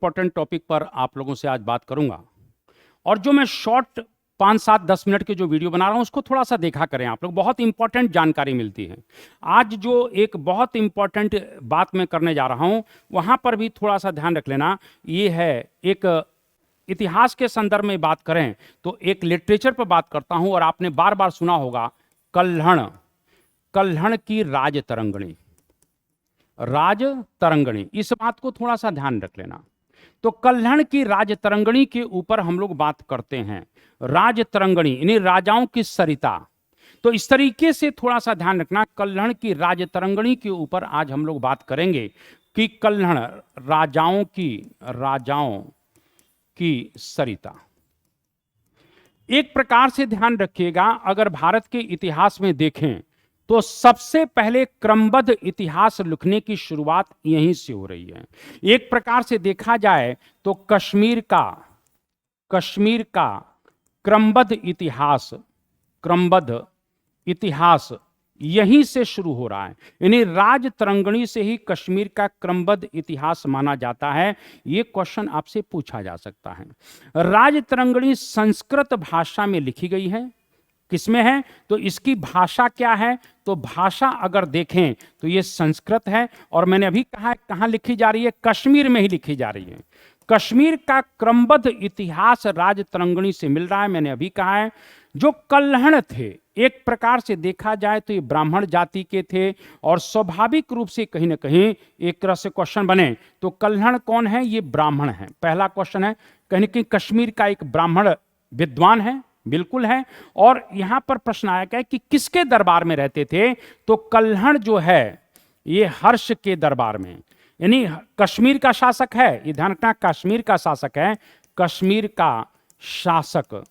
Important topic पर आप लोगों से आज बात करूंगा। और जो मैं शॉर्ट 5, 7, 10 मिनट के जो वीडियो बना रहा हूं उसको थोड़ा सा देखा करें आप लोग, बहुत इंपॉर्टेंट जानकारी मिलती है। आज जो एक बहुत इंपॉर्टेंट बात मैं करने जा रहा हूं वहां पर भी थोड़ा सा ध्यान रख लेना। ये है एक इतिहास के संदर्भ में बात करें तो एक लिटरेचर पर बात करता हूं, और आपने बार बार सुना होगा कल्हण, कल्हण की राजतरंगिणी, राजतरंगिणी, इस बात को थोड़ा सा ध्यान रख लेना। तो कल्हण की राजतरंगिणी के ऊपर हम लोग बात करते हैं। राजतरंगिणी यानी राजाओं की सरिता। तो इस तरीके से थोड़ा सा ध्यान रखना, कल्हण की राजतरंगिणी के ऊपर आज हम लोग बात करेंगे कि कल्हण राजाओं की सरिता। एक प्रकार से ध्यान रखिएगा, अगर भारत के इतिहास में देखें तो सबसे पहले क्रमबद्ध इतिहास लिखने की शुरुआत यहीं से हो रही है। एक प्रकार से देखा जाए तो कश्मीर का क्रमबद्ध इतिहास यहीं से शुरू हो रहा है। यानी राजतरंगिणी से ही कश्मीर का क्रमबद्ध इतिहास माना जाता है। यह क्वेश्चन आपसे पूछा जा सकता है। राजतरंगिणी संस्कृत भाषा में लिखी गई है। किसमें है? तो इसकी भाषा क्या है? तो भाषा अगर देखें तो ये संस्कृत है, और मैंने अभी कहा कहां लिखी जा रही है? कश्मीर में ही लिखी जा रही है। कश्मीर का क्रमबद्ध इतिहास राजतरंगिणी से मिल रहा है। मैंने अभी कहा है जो कल्हण थे, एक प्रकार से देखा जाए तो ये ब्राह्मण जाति के थे, और स्वाभाविक रूप से कहीं ना कहीं एक तरह से क्वेश्चन बने तो कल्हण कौन है? ये ब्राह्मण है। पहला क्वेश्चन है, कहीं ना कहीं कश्मीर का एक ब्राह्मण विद्वान है, बिल्कुल है। और यहां पर प्रश्न आया है कि किसके दरबार में रहते थे? तो कल्हण जो है ये हर्ष के दरबार में, यानी कश्मीर का शासक है, ये ध्यान रखना, कश्मीर का शासक है, कश्मीर का शासक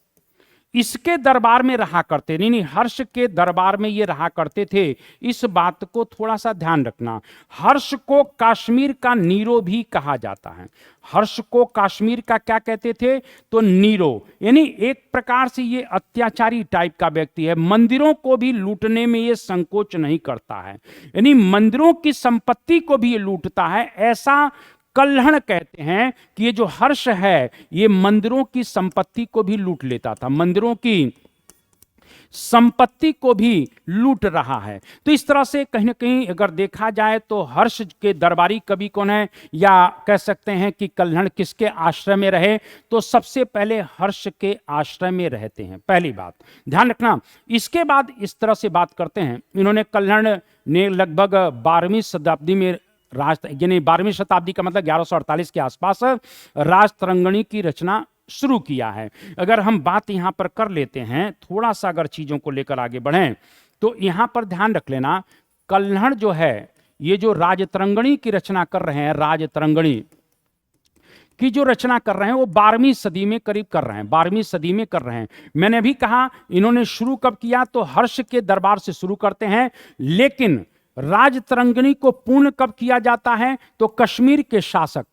इसके दरबार में रहा करते, नहीं, हर्ष के दरबार में ये रहा करते थे। इस बात को थोड़ा सा ध्यान रखना। हर्ष को कश्मीर का नीरो भी कहा जाता है। हर्ष को कश्मीर का क्या कहते थे? तो नीरो, यानी एक प्रकार से ये अत्याचारी टाइप का व्यक्ति है। मंदिरों को भी लूटने में ये संकोच नहीं करता है, यानी मंदिरों की संपत्ति को भी ये लूटता है। ऐसा कल्हण कहते हैं कि ये जो हर्ष है ये मंदिरों की संपत्ति को भी लूट लेता था, मंदिरों की संपत्ति को भी लूट रहा है। तो इस तरह से कहीं ना कहीं अगर देखा जाए तो हर्ष के दरबारी कवि कौन है, या कह सकते हैं कि कल्हण किसके आश्रय में रहे? तो सबसे पहले हर्ष के आश्रय में रहते हैं, पहली बात ध्यान रखना। इसके बाद इस तरह से बात करते हैं, इन्होंने कल्हण ने लगभग 12वीं शताब्दी में यानी 12वीं शताब्दी का मतलब 1148 के आसपास राजतरंगिणी की रचना शुरू किया है। अगर हम बात यहां पर कर लेते हैं, थोड़ा सा अगर चीजों को लेकर आगे बढ़ें तो यहां पर ध्यान रख लेना, कल्हण जो है ये जो राजतरंगिणी की रचना कर रहे हैं, राजतरंगिणी की जो रचना कर रहे हैं वो 12वीं सदी में करीब कर रहे हैं, 12वीं सदी में कर रहे हैं। मैंने अभी कहा इन्होंने शुरू कब किया? तो हर्ष के दरबार से शुरू करते हैं, लेकिन राजतरंगिणी को पूर्ण कब किया जाता है? तो कश्मीर के शासक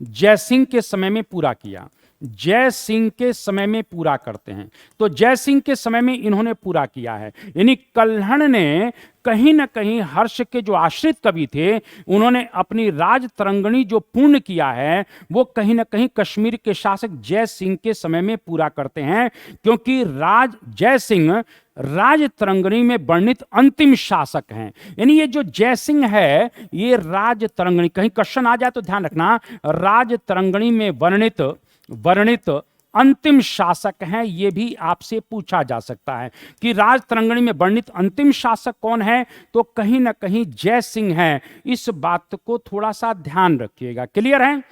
जय सिंह के समय में पूरा किया। जय सिंह के समय में पूरा करते हैं, तो जय सिंह के समय में इन्होंने पूरा किया है। यानी कल्हण ने कहीं ना कहीं हर्ष के जो आश्रित कवि थे उन्होंने अपनी राजतरंगिणी जो पूर्ण किया है वो कहीं ना कहीं कश्मीर के शासक जय सिंह के समय में पूरा करते हैं, क्योंकि जय सिंह राजतरंगिणी में वर्णित अंतिम शासक हैं। यानी ये जो जय सिंह है ये राजतरंगिणी, कहीं क्वेश्चन आ जाए तो ध्यान रखना, राजतरंगिणी में वर्णित अंतिम शासक हैं। यह भी आपसे पूछा जा सकता है कि राजतरंगिणी में वर्णित अंतिम शासक कौन है? तो कहीं ना कहीं जय सिंह है। इस बात को थोड़ा सा ध्यान रखिएगा, क्लियर है?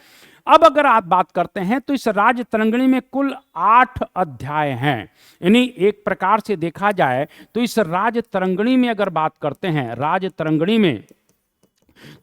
अब अगर आप बात करते हैं तो इस राजतरंगिणी में कुल 8 अध्याय हैं। यानी एक प्रकार से देखा जाए तो इस राजतरंगिणी में अगर बात करते हैं, राजतरंगिणी में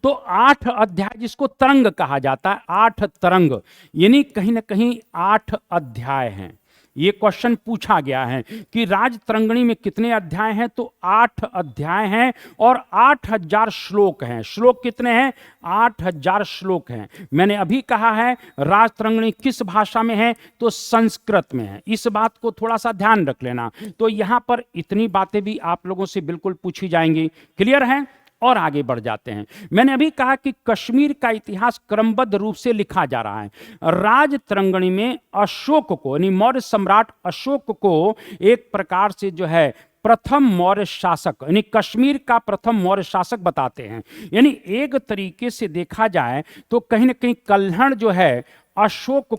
तो 8 अध्याय, जिसको तरंग कहा जाता है, 8 तरंग, यानी कहीं ना कहीं 8 अध्याय हैं। ये क्वेश्चन पूछा गया है कि राजतरंगिणी में कितने अध्याय हैं? तो 8 अध्याय हैं और 8000 श्लोक हैं। श्लोक कितने हैं? 8000 श्लोक हैं। मैंने अभी कहा है राजतरंगिणी किस भाषा में है? तो संस्कृत में है। इस बात को थोड़ा सा ध्यान रख लेना। तो यहां पर इतनी बातें भी आप लोगों से बिल्कुल पूछी जाएंगी, क्लियर है? और आगे बढ़ जाते हैं। मैंने अभी कहा कि कश्मीर का इतिहास क्रमबद्ध रूप से लिखा जा रहा है। राजतरंगिणी में अशोक को, यानी मौर्य सम्राट अशोक को एक प्रकार से जो है प्रथम मौर्य शासक, यानी कश्मीर का प्रथम मौर्य शासक बताते हैं। यानी एक तरीके से देखा जाए तो कहीं ना कहीं कल्हण जो है अशोक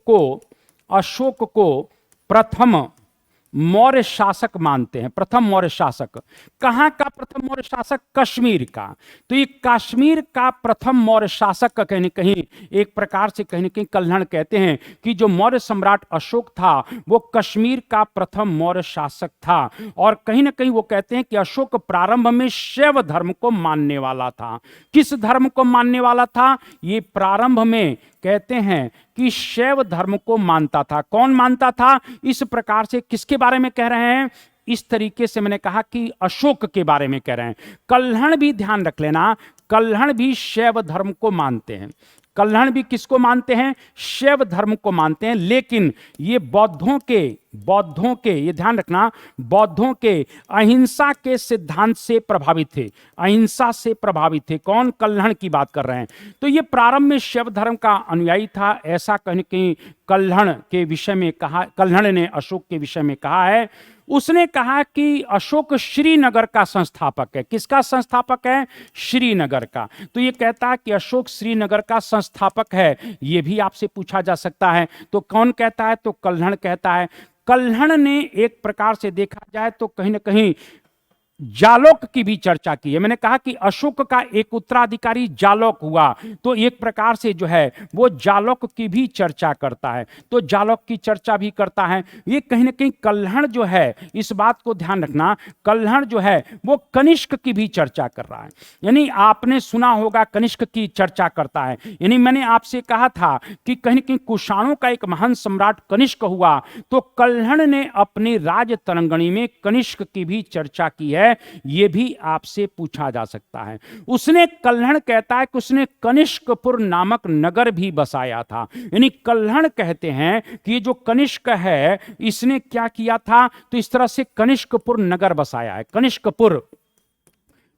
को प्रथम मौर्य शासक मानते हैं। प्रथम मौर्य शासक कहाँ का प्रथम मौर्य शासक? कश्मीर का। तो ये कश्मीर का प्रथम मौर्य शासक का कहीं न कहीं एक प्रकार से कहीं न कहीं कल्हण कहते हैं कि जो मौर्य सम्राट अशोक था वो कश्मीर का प्रथम मौर्य शासक था। और कहीं ना कहीं वो कहते हैं कि अशोक प्रारंभ में शैव धर्म को मानने वाला था। किस धर्म को मानने वाला था? ये प्रारंभ में कहते हैं कि शैव धर्म को मानता था। कौन मानता था? इस प्रकार से किसके बारे में कह रहे हैं? इस तरीके से मैंने कहा कि अशोक के बारे में कह रहे हैं। कल्हण भी ध्यान रख लेना, कल्हण भी शैव धर्म को मानते हैं। कल्हण भी किसको मानते हैं? शैव धर्म को मानते हैं। लेकिन ये बौद्धों के ये ध्यान रखना, बौद्धों के अहिंसा के सिद्धांत से प्रभावित थे। अहिंसा से प्रभावित थे। कौन? कल्हण की बात कर रहे हैं। तो ये प्रारंभ में शैव धर्म का अनुयायी था, ऐसा कहीं कहीं कल्हण के विषय में कहा, कल्हण ने अशोक के विषय में कहा है। उसने कहा कि अशोक श्रीनगर का संस्थापक है। किसका संस्थापक है? श्रीनगर का। तो ये कहता है कि अशोक श्रीनगर का संस्थापक है। ये भी आपसे पूछा जा सकता है। तो कौन कहता है? तो कल्हण कहता है। कल्हण ने एक प्रकार से देखा जाए तो कहीं ना कहीं जालौक की भी चर्चा की है। मैंने कहा कि अशोक का एक उत्तराधिकारी जालौक हुआ, तो एक प्रकार से जो है वो जालौक की भी चर्चा करता है। तो जालौक की चर्चा भी करता है। ये कहीं ना कहीं कल्हण जो है, इस बात को ध्यान रखना, कल्हण जो है वो कनिष्क की भी चर्चा कर रहा है। यानी आपने सुना होगा कनिष्क की चर्चा करता है। यानी मैंने आपसे कहा था कि कहीं ना कहीं कुषाणों का एक महान सम्राट कनिष्क हुआ, तो कल्हण ने अपनी राजतरंगिणी में कनिष्क की भी चर्चा की है। यह भी आपसे पूछा जा सकता है। उसने, कल्हण कहता है कि उसने कनिष्कपुर नामक नगर भी बसाया था। यानी कल्हण कहते हैं कि ये जो कनिष्क है इसने क्या किया था? तो इस तरह से कनिष्कपुर नगर बसाया है। कनिष्कपुर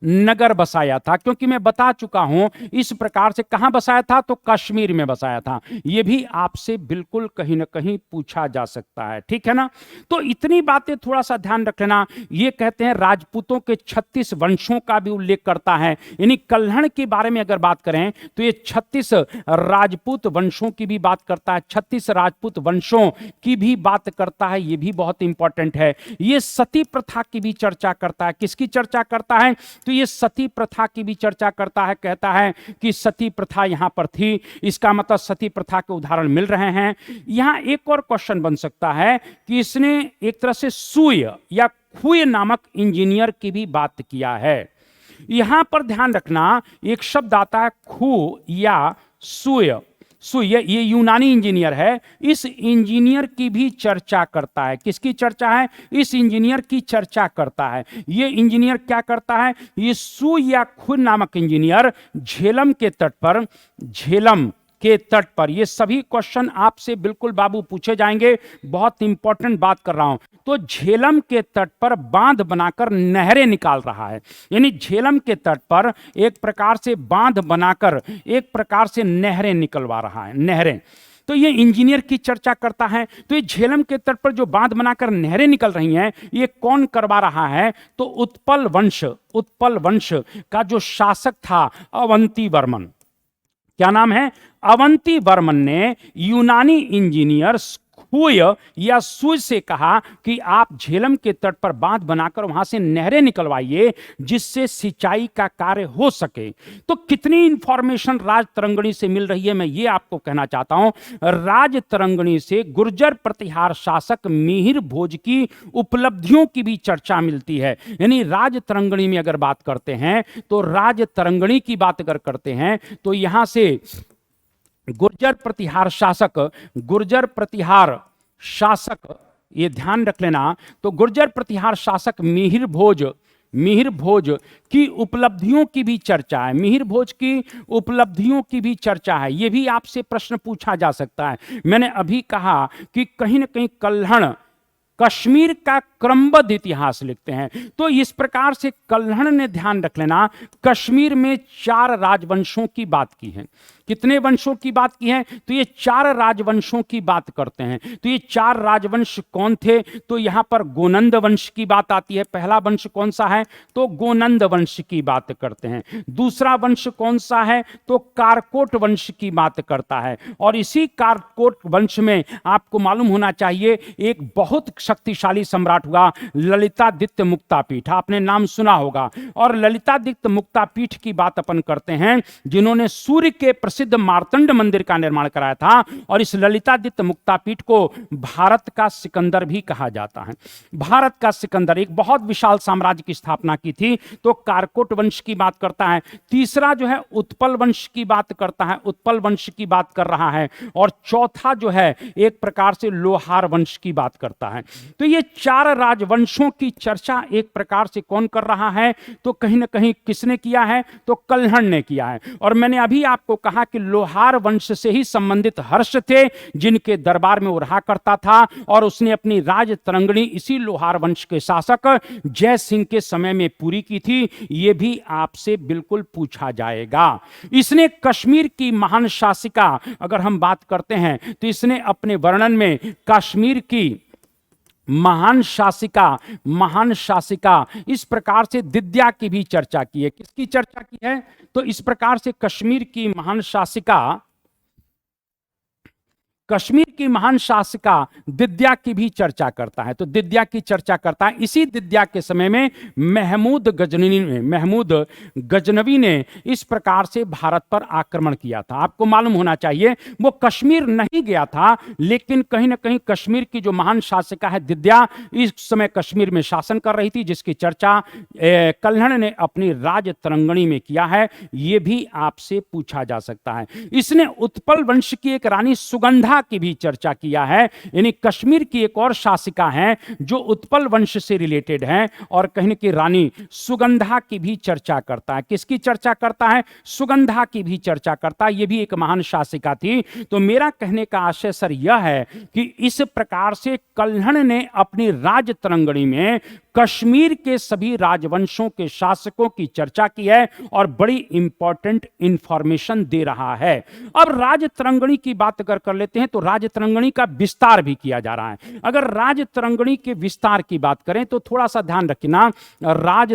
नगर बसाया था, क्योंकि मैं बता चुका हूं इस प्रकार से। कहां बसाया था? तो कश्मीर में बसाया था। यह भी आपसे बिल्कुल कहीं ना कहीं पूछा जा सकता है। ठीक है ना? तो इतनी बातें थोड़ा सा ध्यान रख लेना। ये कहते हैं राजपूतों के 36 वंशों का भी उल्लेख करता है। यानी कल्हण के बारे में अगर बात करें तो ये 36 राजपूत वंशों की भी बात करता है। 36 राजपूत वंशों की भी बात करता है। यह भी बहुत इंपॉर्टेंट है। ये सती प्रथा की भी चर्चा करता है। किसकी चर्चा करता है? तो ये सती प्रथा की भी चर्चा करता है। कहता है कि सती प्रथा यहां पर थी। इसका मतलब सती प्रथा के उदाहरण मिल रहे हैं। यहां एक और क्वेश्चन बन सकता है कि इसने एक तरह से सूय या खुय नामक इंजीनियर की भी बात किया है। यहां पर ध्यान रखना, एक शब्द आता है खू या सूय। ये यूनानी इंजीनियर है। इस इंजीनियर की भी चर्चा करता है। किसकी चर्चा है? इस इंजीनियर की चर्चा करता है। ये इंजीनियर क्या करता है? ये सु या खुद नामक इंजीनियर झेलम के तट पर, ये सभी क्वेश्चन आपसे बिल्कुल बाबू पूछे जाएंगे। बहुत इंपॉर्टेंट बात कर रहा हूं। तो झेलम के तट पर बांध बनाकर नहरें निकाल रहा है। यानी झेलम के तट पर एक प्रकार से बांध बनाकर एक प्रकार से नहरें निकलवा रहा है। नहरें, तो ये इंजीनियर की चर्चा करता है। तो ये झेलम के तट पर जो बांध बनाकर नहरें निकल रही हैं, ये कौन करवा रहा है? तो उत्पल वंश का जो शासक था अवंती वर्मन। क्या नाम है? अवंती वर्मन ने यूनानी इंजीनियर खुय या सुय से कहा कि आप झेलम के तट पर बांध बनाकर वहां से नहरें निकलवाइए जिससे सिंचाई का कार्य हो सके। तो कितनी इंफॉर्मेशन राजतरंगिणी से मिल रही है, मैं ये आपको कहना चाहता हूं। राजतरंगिणी से गुर्जर प्रतिहार शासक मिहिर भोज की उपलब्धियों की भी चर्चा मिलती है। यानी राजतरंगिणी में अगर बात करते हैं तो राजतरंगिणी की बात अगर करते हैं तो यहां से गुर्जर प्रतिहार शासक, ये ध्यान रख लेना। तो गुर्जर प्रतिहार शासक मिहिर भोज की उपलब्धियों की भी चर्चा है। मिहिर भोज की उपलब्धियों की भी चर्चा है। यह भी आपसे प्रश्न पूछा जा सकता है। मैंने अभी कहा कि कहीं ना कहीं कल्हण कश्मीर का क्रमबद्ध इतिहास लिखते हैं। तो इस प्रकार से कल्हण ने, ध्यान रख लेना, कश्मीर में 4 राजवंशों की बात की है। कितने वंशों की बात की है? तो ये 4 राजवंशों की बात करते हैं। तो ये 4 राजवंश कौन थे? तो यहां पर गोनंद वंश की बात आती है। पहला वंश कौन सा है? तो गोनंद वंश की बात करते हैं। दूसरा वंश कौन सा है? तो कारकोट वंश की बात करता है। और इसी कारकोट वंश में आपको मालूम होना चाहिए एक बहुत शक्तिशाली सम्राट हुआ, ललितादित्य मुक्तापीठ। आपने नाम सुना होगा। और ललितादित्य मुक्तापीठ की बात अपन करते हैं, जिन्होंने सूर्य के प्रसिद्ध मार्तंड मंदिर का निर्माण कराया था। और इस ललितादित्य मुक्तापीठ को भारत का सिकंदर भी कहा जाता है। भारत का सिकंदर एक बहुत विशाल साम्राज्य की स्थापना की थी। तो कारकोट वंश की बात करता है। तीसरा जो है उत्पल वंश की बात करता है, उत्पल वंश की बात कर रहा है। और चौथा जो है एक प्रकार से लोहार वंश की बात करता है। तो ये 4 राजवंशों की चर्चा एक प्रकार से कौन कर रहा है? तो कहीं ना कहीं किसने किया है? तो कल्हण ने किया है। और मैंने अभी आपको कहा कि लोहार वंश से ही संबंधित हर्ष थे, जिनके दरबार में वो रहा करता था। और उसने अपनी राज तरंगणी इसी लोहार वंश के शासक जय सिंह के समय में पूरी की थी। यह भी आपसे बिल्कुल पूछा जाएगा। इसने कश्मीर की महान शासिका, अगर हम बात करते हैं तो इसने अपने वर्णन में कश्मीर की महान शासिका इस प्रकार से दिद्या की भी चर्चा की है। किसकी चर्चा की है? तो इस प्रकार से कश्मीर की महान शासिका दिद्या की भी चर्चा करता है। तो दिद्या की चर्चा करता है। इसी दिद्या के समय में महमूद गजनवी ने इस प्रकार से भारत पर आक्रमण किया था। आपको मालूम होना चाहिए वो कश्मीर नहीं गया था, लेकिन कहीं ना कहीं कश्मीर की जो महान शासिका है दिद्या, इस समय कश्मीर में शासन कर रही थी, जिसकी चर्चा कल्हण ने अपनी राज तरंगणी में किया है। यह भी आपसे पूछा जा सकता है। इसने उत्पल वंश की एक रानी सुगंधा की भी चर्चा किया है। यानी कश्मीर की एक और शासिका है जो उत्पल वंश से रिलेटेड है, और कहीं ना कहीं रानी सुगंधा की भी चर्चा करता है। किसकी चर्चा करता है? सुगंधा की भी चर्चा करता है। यह भी एक महान शासिका थी। तो मेरा कहने का आशय सर यह है कि इस प्रकार से कल्हण ने अपनी राज तरंगणी में कश्मीर के सभी राजवंशों के शासकों की चर्चा की है और बड़ी इंपॉर्टेंट इंफॉर्मेशन दे रहा है। अब राज तरंगणी की बात अगर कर लेते हैं तो राज तरंगणी का विस्तार भी किया जा रहा है। अगर राज तरंगणी के विस्तार की बात करें तो थोड़ा सा ध्यान रखना, राज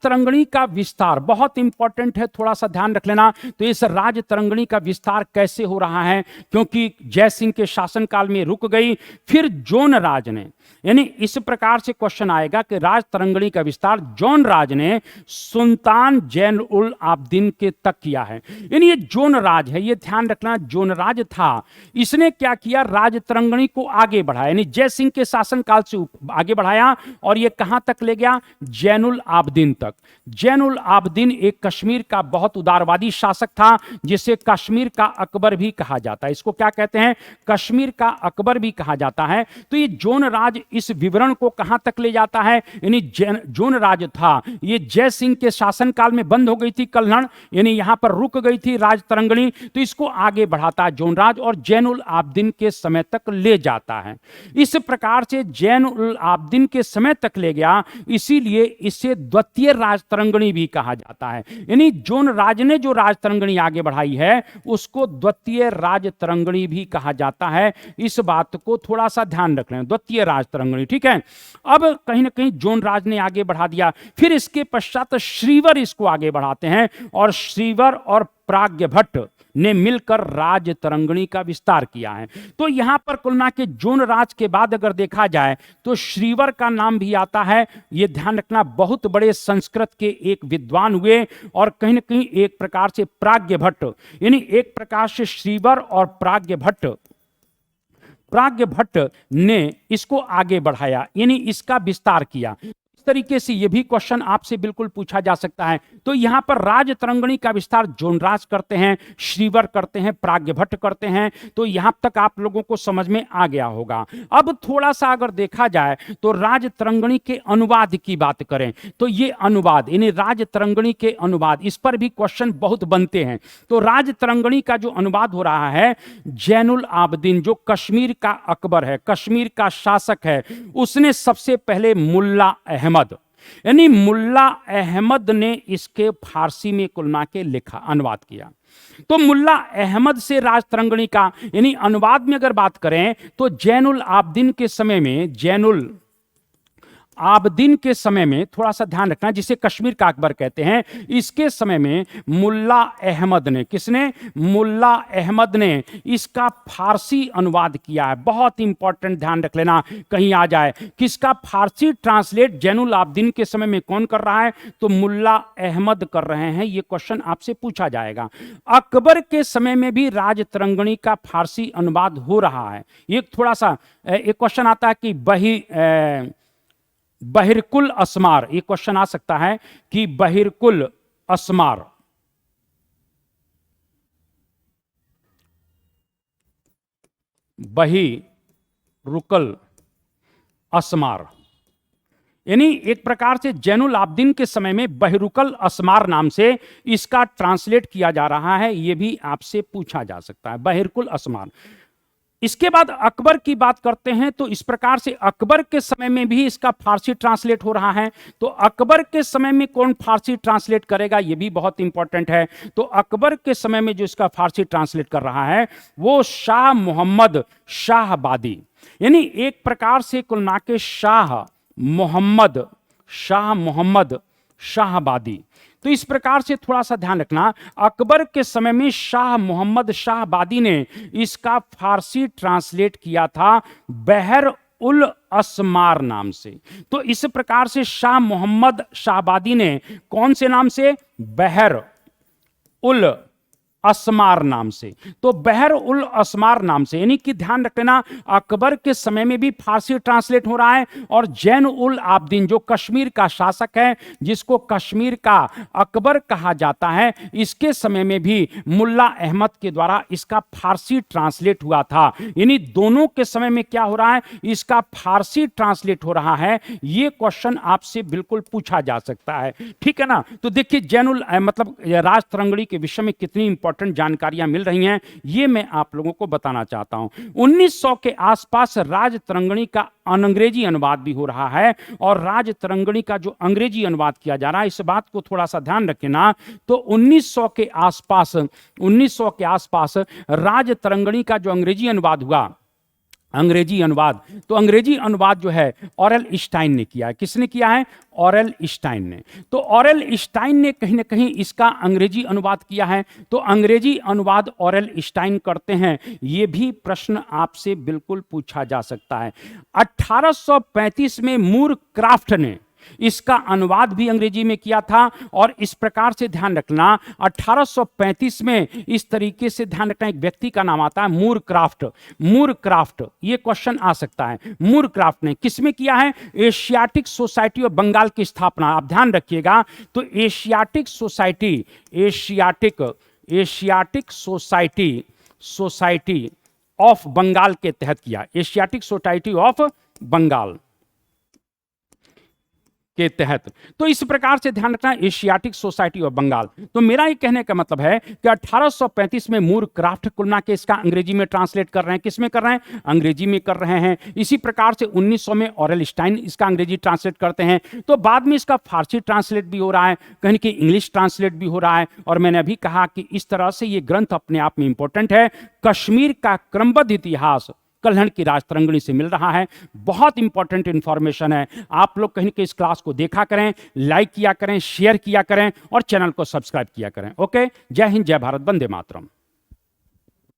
तरंगणी का विस्तार बहुत इंपॉर्टेंट है, थोड़ा सा ध्यान रख लेना। तो इस राज तरंगणी का विस्तार कैसे हो रहा है? क्योंकि जय सिंह के शासनकाल में रुक गई, फिर जोन राज ने, यानी इस प्रकार से क्वेश्चन आएगा कि राज तरंगणी का विस्तार जोन राज ने सुल्तान जैन उल आबदीन के तक किया है। यानी ये जोन राज है, ये ध्यान रखना, जोन राज था। इसने क्या किया? राज तरंगणी को आगे बढ़ाया, यानी जय सिंह के शासनकाल से आगे बढ़ाया। और ये कहां तक ले गया? जैनुल आबदीन तक। जैनुल आबदीन एक कश्मीर का बहुत उदारवादी शासक था, जिसे कश्मीर का अकबर भी कहा जाता है। इसको क्या कहते हैं? कश्मीर का अकबर भी कहा जाता है। तो ये जोन राज इस विवरण को कहां तक ले जाता है? यानी जोन राज था, ये जय सिंह के शासनकाल में बंद हो गई थी कल्हण, यानी यहां पर रुक गई थी राज तरंगणी। तो इसको आगे बढ़ाता है जोन राज और जैनुल आबदीन के समय तक ले जाता है। इस प्रकार से जैनुल आबदीन के समय तक ले गया, इसीलिए इसे द्वितीय राज तरंगणी भी कहा जाता है। यानी जोन राज ने जो राज तरंगणी आगे बढ़ाई है उसको द्वितीय राज तरंगणी भी कहा जाता है। इस बात को थोड़ा सा ध्यान रख लें, द्वितीय राज तरंगणी, ठीक है। अब कहीं ना कहीं जोन राज ने आगे बढ़ा दिया, फिर इसके पश्चात श्रीवर इसको आगे बढ़ाते हैं, और श्रीवर और प्राज्ञभट्ट ने मिलकर राज तरंगणी का विस्तार किया है। तो यहां पर कुल मिला के जोन राज के बाद अगर देखा जाए तो श्रीवर का नाम भी आता है। यह ध्यान रखना, बहुत बड़े संस्कृत के एक विद्वान हुए, और कहीं ना कहीं एक प्रकार से प्राज्ञभट्ट, यानी एक प्रकार से श्रीवर और प्राज्ञभट्ट ने इसको आगे बढ़ाया, यानी इसका विस्तार किया। तरीके से ये भी क्वेश्चन आपसे बिल्कुल पूछा जा सकता है। तो यहां पर राजतरंगिणी का विस्तार जोनराज करते हैं, श्रीवर करते हैं, प्राज्ञभट्ट करते हैं। तो यहां तक आप लोगों को समझ में आ गया होगा। अब थोड़ा सा अगर देखा जाए तो राजतरंगिणी के अनुवाद की बात करें तो ये अनुवाद यानी राजतरंगिणी के अनुवाद, इस पर भी क्वेश्चन बहुत बनते हैं। तो राजतरंगिणी का जो अनुवाद हो रहा है, जैनुल आबदीन जो कश्मीर का अकबर है, कश्मीर का शासक है, उसने सबसे पहले मुल्ला अहमद यानी मुल्ला अहमद ने इसके फारसी में कुल मिला के लिखा, अनुवाद किया। तो मुल्ला अहमद से राजतरंगिणी का यानी अनुवाद में अगर बात करें तो जैनुल आबदीन के समय में, जैनुल आबदीन के समय में, थोड़ा सा ध्यान रखना, जिसे कश्मीर का अकबर कहते हैं, इसके समय में मुल्ला अहमद ने, किसने? मुल्ला अहमद ने इसका फारसी अनुवाद किया है। बहुत इंपॉर्टेंट, ध्यान रख लेना कहीं आ जाए। किसका फारसी ट्रांसलेट जैनुल आबदीन के समय में कौन कर रहा है? तो मुल्ला अहमद कर रहे हैं। यह क्वेश्चन आपसे पूछा जाएगा। अकबर के समय में भी राजतरंगिणी का फारसी अनुवाद हो रहा है। एक थोड़ा सा एक क्वेश्चन आता है कि बहिरकुल असमार, ये क्वेश्चन आ सकता है कि बहिरकुल असमार, बहिरुकल असमार यानी एक प्रकार से जैनुल आबदीन के समय में बहिरुकल असमार नाम से इसका ट्रांसलेट किया जा रहा है। यह भी आपसे पूछा जा सकता है, बहिरुकल असमार। इसके बाद अकबर की बात करते हैं तो इस प्रकार से अकबर के समय में भी इसका फारसी ट्रांसलेट हो रहा है। तो अकबर के समय में कौन फारसी ट्रांसलेट करेगा, यह भी बहुत इंपॉर्टेंट है। तो अकबर के समय में जो इसका फारसी ट्रांसलेट कर रहा है वो शाह मोहम्मद शाहबादी, यानी एक प्रकार से कुल मिला के शाह मोहम्मद शाहबादी। तो इस प्रकार से थोड़ा सा ध्यान रखना, अकबर के समय में शाह मोहम्मद शाहबादी ने इसका फारसी ट्रांसलेट किया था बहर उल असमार नाम से। तो इस प्रकार से शाह मोहम्मद शाहबादी ने कौन से नाम से? बहर उल असमार नाम से। तो बहर उल असमार नाम से, यानी कि ध्यान रख लेना, अकबर के समय में भी फारसी ट्रांसलेट हो रहा है और जैन उल आबदीन जो कश्मीर का शासक है, जिसको कश्मीर का अकबर कहा जाता है, इसके समय में भी मुल्ला अहमद के द्वारा इसका फारसी ट्रांसलेट हुआ था। यानी दोनों के समय में क्या हो रहा है? इसका फारसी ट्रांसलेट हो रहा है। यह क्वेश्चन आपसे बिल्कुल पूछा जा सकता है, ठीक है ना। तो देखिए जैनुल मतलब राजतरंगिणी के विषय में कितनी इंपॉर्टेंट जानकारियां मिल रही हैं, ये मैं आप लोगों को बताना चाहता हूं। 1900 के आसपास राजतरंगिणी का अंग्रेजी अनुवाद भी हो रहा है और राजतरंगिणी का जो अंग्रेजी अनुवाद किया जा रहा है, इस बात को थोड़ा सा ध्यान रखना। तो 1900 के आसपास राजतरंगिणी का जो अंग्रेजी अनुवाद हुआ, अंग्रेजी अनुवाद, तो अंग्रेजी अनुवाद जो है ऑरेल स्टाइन ने किया है। किसने किया है? ऑरेल स्टाइन ने। तो ऑरेल स्टाइन ने कहीं ना कहीं इसका अंग्रेजी अनुवाद किया है। तो अंग्रेजी अनुवाद ऑरेल स्टाइन करते हैं, यह भी प्रश्न आपसे बिल्कुल पूछा जा सकता है। 1835 में मूर क्राफ्ट ने इसका अनुवाद भी अंग्रेजी में किया था। और इस प्रकार से ध्यान रखना, 1835 में इस तरीके से ध्यान रखना, एक व्यक्ति का नाम आता है मूर क्राफ्ट। ये क्वेश्चन आ सकता है। मूर क्राफ्ट ने किसमें किया है? एशियाटिक सोसाइटी ऑफ बंगाल की स्थापना, आप ध्यान रखिएगा। तो एशियाटिक सोसाइटी ऑफ बंगाल के तहत किया, एशियाटिक सोसाइटी ऑफ बंगाल के तहत। तो इस प्रकार से ध्यान रखना, एशियाटिक सोसाइटी ऑफ बंगाल। तो मेरा ये कहने का मतलब है कि 1835 में मूर क्राफ्ट कुलना के इसका अंग्रेजी में ट्रांसलेट कर रहे हैं। किस में कर रहे हैं? अंग्रेजी में कर रहे हैं। इसी प्रकार से 1900 में ऑरेल स्टाइन इसका अंग्रेजी ट्रांसलेट करते हैं। तो बाद में इसका फारसी ट्रांसलेट भी हो रहा है, कहीं कि इंग्लिश ट्रांसलेट भी हो रहा है। और मैंने अभी कहा कि इस तरह से ये ग्रंथ अपने आप में इंपॉर्टेंट है। कश्मीर का क्रमबद्ध इतिहास कल्हड़ की राजतरंगिणी से मिल रहा है। बहुत इंपॉर्टेंट इंफॉर्मेशन है। आप लोग कहीं के इस क्लास को देखा करें, लाइक किया करें, शेयर किया करें और चैनल को सब्सक्राइब किया करें। ओके, जय हिंद, जय भारत, वंदे मातरम।